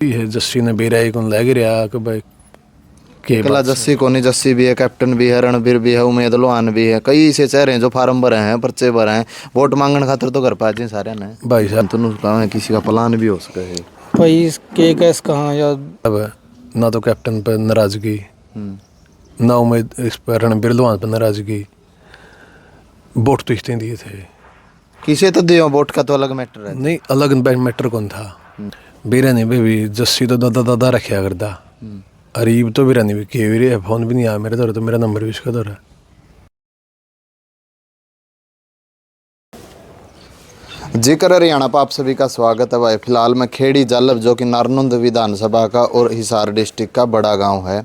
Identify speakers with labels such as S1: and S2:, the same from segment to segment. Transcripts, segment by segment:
S1: है जस्सी ने बेरा ही कौन लग रहा कि भाई के
S2: कला जस्सी कोनी, जस्सी भी है, कैप्टन भी है, रणबीर भी है, उमेद लोहान भी है, कई ऐसे चेहरे हैं जो फार्म भरे हैं, पर्चे भरे हैं, वोट मांगने खातर तो घर पाए सारे ने
S1: भाई साहब।
S2: तो कहा किसी का प्लान भी हो सके है
S3: भाई इसके कैस कहाँ या
S1: अब ना तो कैप्टन पर नाराजगी, ना उमेद इस पर रणबीर लोहान पर नाराजगी, वोट तो इसने दिए थे।
S2: किसे तो दियो वोट का तो अलग मैटर है।
S1: नहीं अलग मैटर कौन था। बेरा ने भी जस्सी तो दादा दादा रखा करता, अरीब तो बेरा ने भी के भी फोन भी नहीं आया मेरे दौर, तो मेरा नंबर भी इसका दौर है।
S2: जिक्र हरियाणा पर आप सभी का स्वागत है भाई। फिलहाल मैं खेड़ी जालब जो कि नारनौंद विधानसभा का और हिसार डिस्ट्रिक्ट का बड़ा गांव है।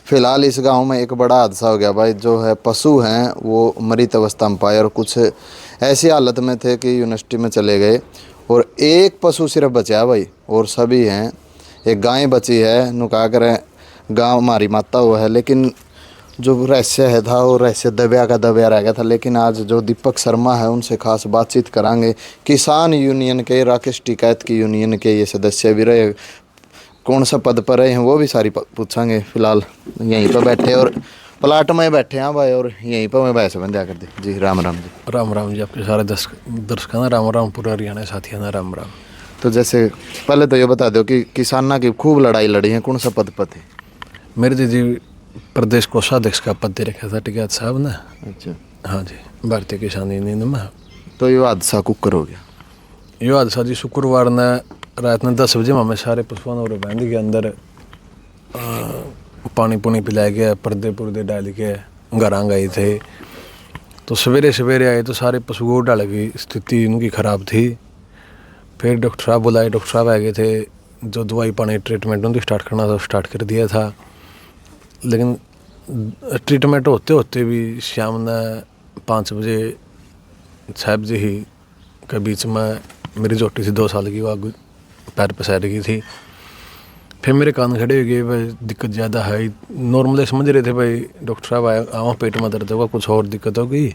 S2: फिलहाल इस गांव में एक बड़ा हादसा हो गया भाई। जो है पशु हैं वो मृत अवस्था में पाए और कुछ ऐसी हालत में थे कि यूनिवर्सिटी में चले गए और एक पशु सिर्फ बचा भाई और सभी हैं। एक गाय बची है, नुका कर गाँव हमारी माता वो है, लेकिन जो रहस्य है था वो रहस्य दबिया का दबिया रह गया था। लेकिन आज जो दीपक शर्मा है उनसे खास बातचीत करांगे। किसान यूनियन के, राकेश टिकैत की यूनियन के ये सदस्य भी रहे, कौन सा पद पर रहे हैं वो भी सारी पूछांगे। फिलहाल यहीं पर बैठे और प्लाट में बैठे हैं भाई और यहीं पर मैं बहस बंद कर दी जी। राम राम जी।
S1: राम राम जी, आपके सारे दर्शकों राम राम, पूरा हरियाणा साथियों ना राम राम।
S2: तो जैसे पहले तो ये बता दो कि किसाना की खूब लड़ाई लड़ी है, कौन सा पद पर थे?
S1: मेरे दीदी प्रदेश कोषाध्यक्ष का पद दे रखा था टिकैत साहब ने।
S2: अच्छा
S1: हाँ जी, भारतीय किसान यूनियन में।
S2: तो ये हादसा कुकर हो गया।
S1: ये हादसा जी शुक्रवार ने रात ने 10 बजे हमें सारे पशुओं और बहन के अंदर पानी पुनी पिलाया गया, पर्दे पुर्दे डाल के घर आ गए थे। तो सवेरे सवेरे आए तो सारे पशुओं डाल की स्थिति उनकी ख़राब थी। फिर डॉक्टर साहब बुलाए, डॉक्टर साहब आ गए थे। जो दवाई पानी ट्रीटमेंट उनकी स्टार्ट करना था स्टार्ट कर दिया था। लेकिन ट्रीटमेंट होते होते भी शाम ने 5 बजे 6 बजे ही के बीच में मेरी जोटी थी 2 साल की, वो पैर पसैर गई थी। फिर मेरे कान खड़े हो गए भाई, दिक्कत ज़्यादा है। नॉर्मली समझ रहे थे भाई डॉक्टर साहब आए आवा पेट में दर्द होगा, कुछ और दिक्कत होगी।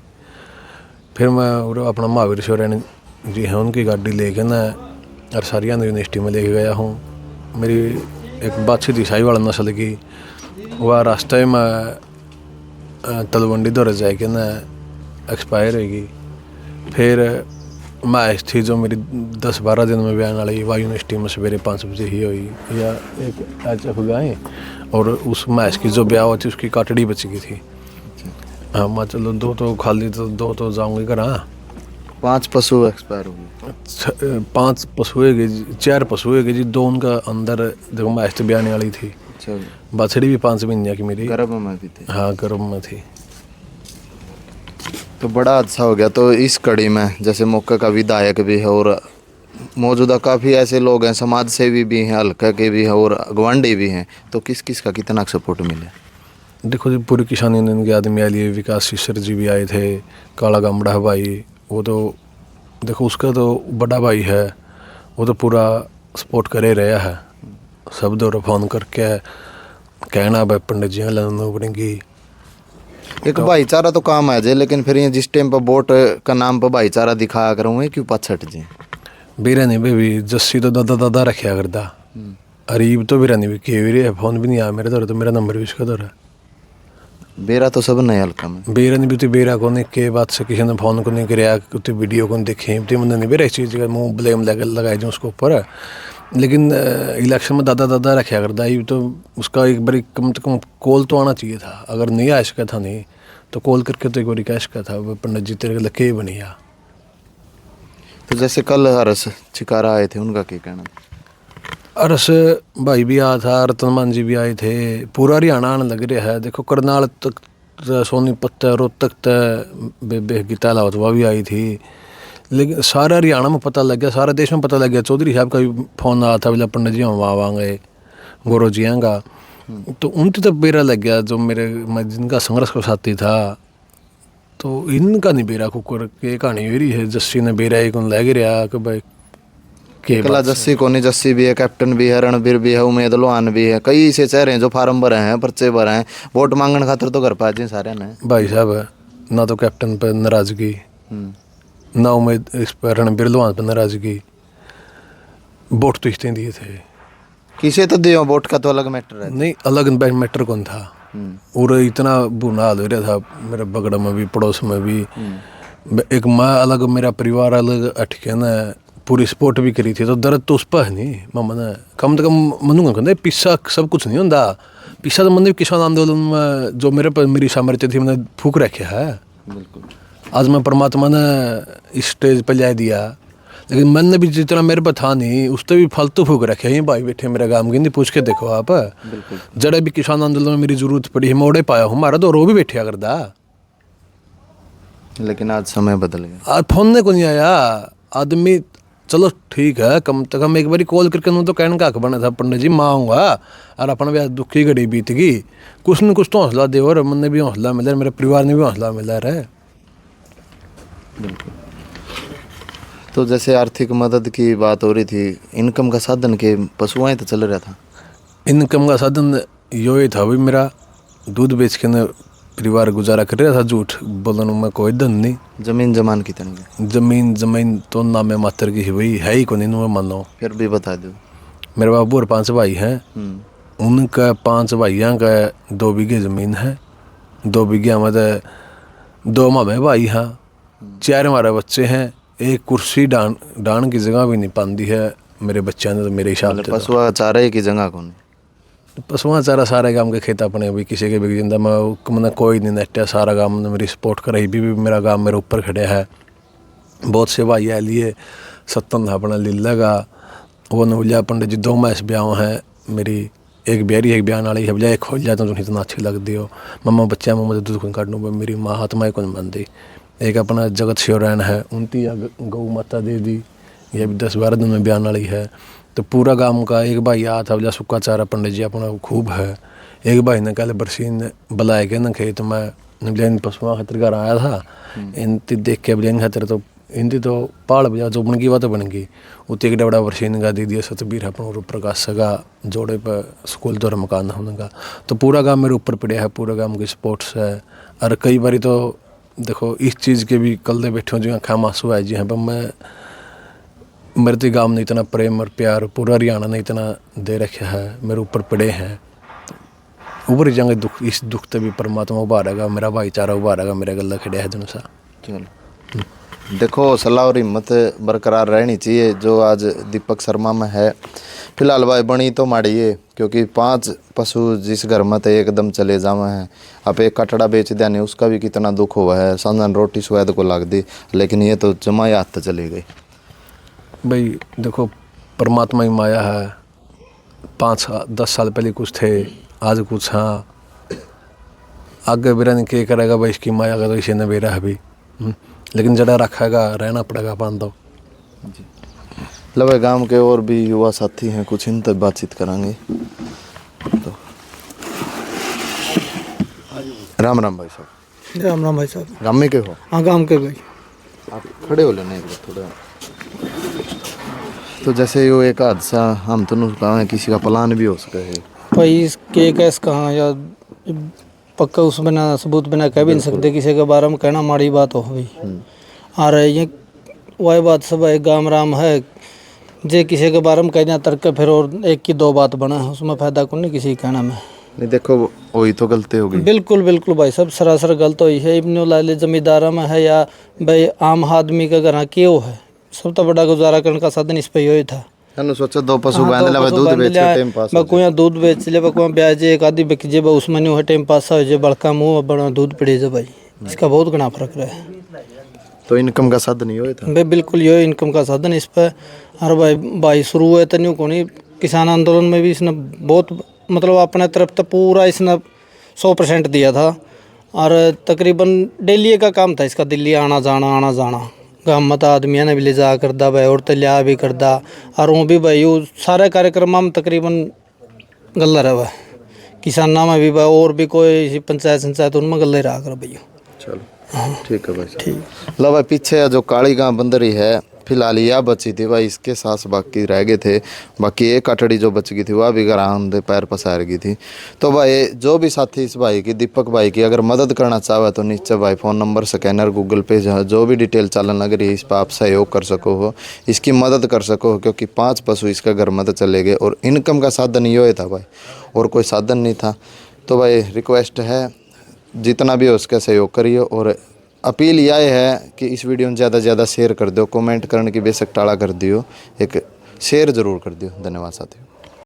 S1: फिर मैं और अपना महावीर सोरेन जी हैं उनकी गाड़ी लेके ना और सारिया यूनिवर्सिटी में लेके गया हूँ। मेरी एक बाछी थी साहिवाल नस्ल की, वह रास्ते में तलवंडी दौरे जाके ना एक्सपायर होगी। फिर मैच थी जो मेरी 10-12 दिन में बयान वाली, वह यूनिवर्सिटी में सवेरे 5 बजे ही हुई। या एक HF गए और उस मैच की जो ब्याह थी उसकी काटड़ी बच गई थी। हाँ मैं चलो 2 तो खाली, तो 2 तो जाऊँगी घर। हाँ
S2: 5 पशु एक्सपायर हो गए।
S1: 5 पशु है गए, 4 पशु है गए जी। 2 उनका अंदर देखो मैच तो ब्याने वाली थी।
S2: अच्छा,
S1: बछड़ी भी 5 महीने की मेरी
S2: गर्भ में भी थे।
S1: हाँ गर्भ में थी।
S2: तो बड़ा हादसा हो गया। तो इस कड़ी में जैसे मौके का विधायक भी है और मौजूदा काफ़ी ऐसे लोग हैं, समाज सेवी भी हैं, हल्का के भी हैं और गवांडी भी हैं, तो किस किस का कितना सपोर्ट मिले?
S1: देखो जी पूरी किसान यूनियन के आदमी आए लिए, विकास शिशर जी भी आए थे, काला गामड़ा भाई, वो तो देखो उसका तो बड़ा भाई है, वो तो पूरा सपोर्ट करे रहा है। सब दौर फ़ोन करके कहना भाई पंडित जी लाना पड़ेगी।
S2: एक भाईचारा तो काम आ जाए, लेकिन फिर ये जिस टाइम पर वोट का नाम पर भाईचारा दिखाया करूँ क्यों पाछट जी?
S1: बेरा ने भी जस्सी तो दादा दादा रखा करता, अरीब तो बेरा ने भी के भी फोन भी नहीं आया मेरे दौर, तो मेरा नंबर भी इसका दौर है।
S2: बेरा तो सब नया हल्का में।
S1: बेरा ने भी तो बेरा को नहीं के बात से किसी ने फोन को नहीं कराया, कुछ वीडियो को नहीं देखे, तो मैंने नहीं बेरा इस चीज़ का मुँह ब्लेम लगाए जो उसको ऊपर। लेकिन इलेक्शन में दादा दादा रखा करता ये तो उसका एक बार कम से कम कॉल तो आना चाहिए था। अगर नहीं आ सका था नहीं तो कॉल करके तो एक बार कह सका था पंडित जी तेरे लके बनिया।
S2: तो जैसे कल हरस चिकारा आए थे, उनका क्या कहना?
S1: अरस भाई भी आया था, रतनमान जी भी आए थे, पूरा हरियाणा आने लग रहा है। देखो करनाल तक, सोनीपत, रोहतक तक बेबे गीता लावत वह भी आई थी। लेकिन सारा हरियाणा में पता लग गया, सारे देश में पता लग गया। चौधरी साहब का भी फोन आया था, बोला पंडित जी हम वहाँ गए गौरव जी आएगा। तो उनसे तो बेरा लग गया जो मेरे मैं जिनका संघर्ष का साथी था। तो इनका नहीं बेरा कुकर के कहानी हो रही है। जस्सी ने बेरा एक लग रहा कि भाई के
S2: कला जस्सी कोनी, जस्सी भी है, कैप्टन भी है, रणबीर भी है, उमेद लोहान भी है, कई ऐसे चेहरे हैं जो फार्म भरे हैं, पर्चे भरे हैं, वोट मांगने खातर तो घर पाए सारे ने।
S1: भाई साहब ना तो कैप्टन पर नाराजगी, ना उमेद इस पर रणबीर लोहान पर नाराजगी, वोट तो इसने दिए थे।
S2: किसे तो दियो वोट का तो अलग मैटर है।
S1: नहीं अलग मैटर कौन था, और इतना बुरा हाल हो रहा था मेरे बगड़ में भी पड़ोस में भी। एक मैं अलग, मेरा परिवार अलग, अटके ना पूरी सपोर्ट भी करी थी, तो दर्द तो उस पर है नहीं। मैं मैंने कम से कम मनूंगा कहते पिस्सा सब कुछ नहीं होता। पिस्सा तो मैंने किसान आंदोलन में जो मेरे पर मेरी सामर्थ्य थी मैंने फूक रखा है।
S2: बिल्कुल।
S1: आज मैं परमात्मा ने इस स्टेज पर ला दिया, लेकिन मैंने भी जितना मेरे पर था नहीं उस पर भी फालतू फूक रखे। यहीं भाई बैठे मेरे गांव की, नहीं पूछ के देखो आप। जड़े भी किसान आंदोलन में मेरी जरूरत पड़ी है मैं ओड़े पाया हूँ, हमारा तो रो भी बैठा करता।
S2: लेकिन आज समय बदल गया।
S1: आज फोन ने को नहीं आया आदमी। चलो ठीक है, कम से कम एक बारी कॉल करके तो कहने का हक बना था पंडित जी मैं आऊँगा और अपना भी आज दुखी घड़ी बीत गई। कुछ न कुछ तो हौसला दे, और मैंने भी हौसला मिला, मेरे परिवार ने भी हौसला मिला रहे।
S2: बिल्कुल। तो जैसे आर्थिक मदद की बात हो रही थी, इनकम का साधन के पशुआएं तो चल रहा था।
S1: इनकम का साधन यो ही था भाई, मेरा दूध बेच के न परिवार गुजारा कर रहा था। झूठ बोलने में कोई धन नहीं।
S2: जमीन जमान कितनी?
S1: जमीन तो नामे मात्र की हुई है ही को नहीं मानो।
S2: फिर भी बता दो।
S1: मेरे बाबू और 5 भाई हैं, उनका 5 भाइयों का 2 बीघे ज़मीन है। 2 बीघे में 2 मामे भाई हैं, 4 हमारे बच्चे हैं। एक कुर्सी डान की जगह भी नहीं पाती है मेरे बच्चों ने, तो मेरे हिसाब से
S2: पशुआ चारे की जगह कौन?
S1: पशुआ चारा सारे गांव के खेत अपने भी किसी के बिक जिंदा मैं कोई नहीं नट्या। सारा गांव ने मेरी सपोर्ट कराई भी मेरा गांव मेरे ऊपर खड़े है। बहुत से भाई है लिए सत्तन अपना लीला का वो नवलिया पंडित जी 2 मैस ब्याह हैं मेरी, एक ब्यारी एक बयान वाली है बजाय एक खोल जाए तो इतना अच्छी लगती हो। मम्मा बच्चा मम्मा दूध को काटूँ मेरी माँ हाथमा को नहीं मानती। एक अपना जगत शिवरैन है, उनकी गौ माता दे दी, ये भी 10-12 दिन में बयान वाली है। तो पूरा गांव का एक भाई आता था बोला सुक्का चारा पंडित जी अपना खूब है। एक भाई ने कल बरसीन बुलाए के न खेत में पशुआ खतर घर आया था, इनती देख के बजाइन खतर तो इनती तो पहाड़ बजा जो बन गई वह तो बन गई। उतने एक डबड़ा बरसीन का दे दिया सतबीर अपन प्रकाश का जोड़े पर स्कूल दौर मकान है उनका। तो पूरा गाँव मेरे ऊपर पड़े है, पूरा गाँव की सपोर्ट्स है। और कई बारी तो देखो इस चीज़ के भी कल दे बैठे हो जो आँखा मासू है जी। हाँ पर मैं मेरे तो गाँव ने इतना प्रेम और प्यार पूरा हरियाणा ने इतना दे रखा है, मेरे ऊपर पड़े हैं। ऊपर जाएंगे दुख, इस दुख से भी परमात्मा उभारेगा, मेरा भाईचारा उभारेगा, मेरे गला खड़े है जनसा।
S2: चलो देखो सलाह और हिम्मत बरकरार रहनी चाहिए जो आज दीपक शर्मा में है। फिलहाल भाई बनी तो माड़ी है क्योंकि 5 पशु जिस घर में तो एकदम चले जावे हैं। अब एक कटड़ा बेच दिया नहीं, उसका भी कितना दुख हुआ है। संजन रोटी स्वाद को लग दी, लेकिन ये तो जमा हाथ चली गई।
S1: भाई देखो परमात्मा ही माया है। 5-10 साल पहले कुछ थे, आज कुछ। हाँ आगे बेरा नहीं क्या करेगा भाई, इसकी माया का तो इसे न बेरा है भी। लेकिन जड़ा रखेगा रहना पड़ेगा पान दो।
S2: लवे गांव के और भी युवा साथी हैं, कुछ इन तक बातचीत करांगे। तो राम राम भाई साहब।
S3: राम राम भाई साहब।
S2: गांव में के हो?
S3: हाँ गाँव के भाई।
S2: आप खड़े हो लेने एक बार थोड़ा। तो जैसे यो एक हादसा हम तो नहीं किसी का प्लान भी हो सका है
S3: भाई इसके कैस कहाँ या पक्का उस बिना सबूत बिना कह भी नहीं सकते, किसी के बारे में कहना माड़ी बात हो भाई। आ रहे ये वही बात सब एक गाम राम है, जे किसी के बारे में कह दिया तर्क फिर और एक की 2 बात बना है, उसमें फायदा कौन नहीं किसी कहना में।
S2: नहीं देखो वही तो गलती हो गई।
S3: बिल्कुल बिल्कुल भाई सब सरासर गलत हुई है। इब्न लाले जमींदारा में है या भाई आम आदमी का घर क्यों है, सब तो बड़ा गुजारा करने का साधन इस पे ही था।
S2: हनु सोचा 2 पशु बांध ले, दूध बेच के टाइम पास हो
S3: कोई दूध बेच ले, कोई ब्याज एक आधी बिक जे उसमें नहीं हो टाइम पास हो जे, बड़का मुंह बड़ा दूध पड़े जे भाई, इसका बहुत घना फर्क रहा है।
S2: तो इनकम का साधन ही हो था
S3: भाई बिल्कुल ये इनकम का साधन इस पर। और भाई शुरू हुए तो नहीं कोनी किसान आंदोलन में भी इसने बहुत मतलब अपने तरफ तो पूरा इसने 100% दिया था। और तकरीबन डेली का काम था इसका, दिल्ली आना जाना गाँव मत आदमियों ने भी ले जा करदा भाई, और लिया भी करदा। और वो भी भाई वो सारे कार्यक्रम में तकरीबन गल्ला रहा है। किसाना में भी भाई और भी कोई पंचायत उनमें गल्ले रहा कर भैया।
S2: चलो ठीक है भाई। ठीक लो भाई, पीछे जो काली गांव बंदरी है फिलहाल यह बची थी भाई, इसके सांस बाकी रह गए थे। बाकी एक कटड़ी जो बच गई थी वह भी ग्राउंड के पैर पसार गई थी। तो भाई जो भी साथी इस भाई की, दीपक भाई की, अगर मदद करना चाहे तो नीचे भाई फ़ोन नंबर, स्कैनर, गूगल पे जो भी डिटेल चलन लग रही है, इस पर आप सहयोग कर सको हो, इसकी मदद कर सको हो। क्योंकि 5 पशु इसका घर मत चले गए और इनकम का साधन ये था भाई, और कोई साधन नहीं था। तो भाई रिक्वेस्ट है जितना भी हो उसका सहयोग करिए। और अपील यह है कि इस वीडियो में ज़्यादा से ज़्यादा शेयर कर दो, कमेंट करने की बेशक टाला कर दियो, एक शेयर ज़रूर कर दियो। धन्यवाद साथियों।